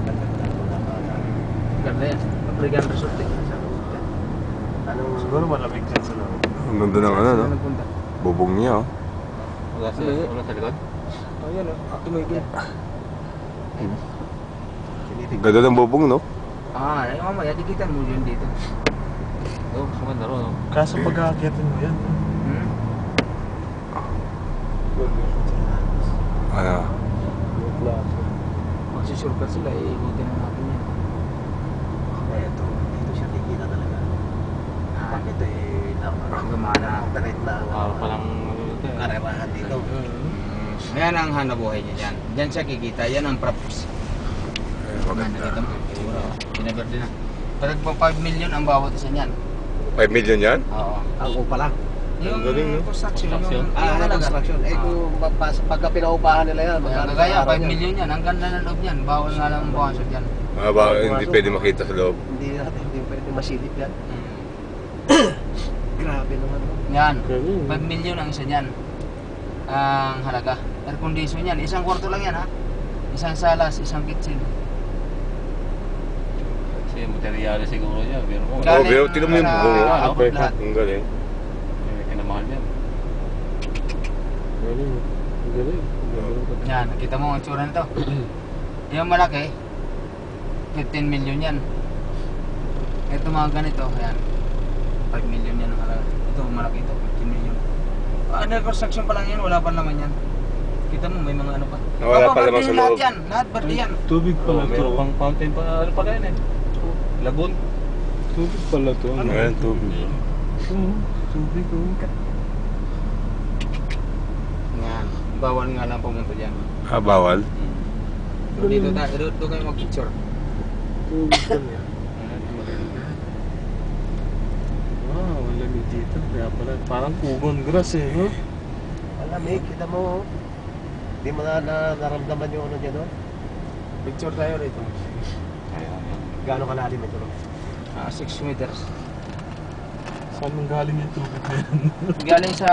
Ganda na lang. Ganda yan. Pabrigan resort eh. Siguro malamig dyan sa loob. Ang ganda ng ano, no? Nagpunta. Bubong niya, oh. Wala sa likod? Oh, yan o. Tumigil. Ang ganda ng bubong, no? Ay, mamaya, dikitan mo yun dito. Oo, sumanda ro, no? Kaso pag-aakyatin mo yan. Ano? Magsusure ka sila, iikutin na natin yan. Ito, dito siya kikita talaga. Bakit Gumana. direct na Palang karerahan dito. Yan ang hanabuhay niya dyan. Diyan siya kikita. Yan ang props. Nakita mo? Pinaberde na. Parang 5 million ang bawat isa niyan. 5 million yan? Oo. Ako pa lang. Yung galing, no? construction. Yung Construction. Kung pagka pinaupahan nila yan, Kagaya, 5 million yan. Ang ganda ng loob niyan. Bawal nga lang ang buwaso dyan. Hindi pwede makita sa loob. Hindi pwede masilip yan. Grabe naman. Yan. 5 million ang isa niyan. Ang halaga. Air condition yan. Isang kwarto lang yan ha. Isang salas, isang kitchen. Kasi materyales siguro niya, pero mo. Oo, pero tignan mo yung bubong, no? abot lahat. Ang galing. Kinamahal yan. Galing. Yan, nakita mo ang tsura nito. Yung malaki, 15 million yan. Ito mga ganito, ayan. 5 million yan ang halaga. Ito, malaki ito, 15 million. Under construction pa lang yan, wala pa naman yan. Kita mo, may mga ano pa. Wala pa naman sa lahat loob. yan, lahat birthday yan. Tubig pala to. Meron pang fountain pa, ano pala yan eh. Lagoon. Tubig pala to. Ayan, tubig. Tubig ko. Yan, bawal nga lang pumunta dyan. Bawal? Dito kayo mag-picture. Tubig pala. Wow, malamig dito. Kaya pala, parang kugon grass eh, no? Malamig, kita mo. Hindi mo na naramdaman yung ano dyan, no? Picture tayo rito. Gaano kalalim ito, no? 6 meters. Saan nang galing yung tubig na yan? Galing sa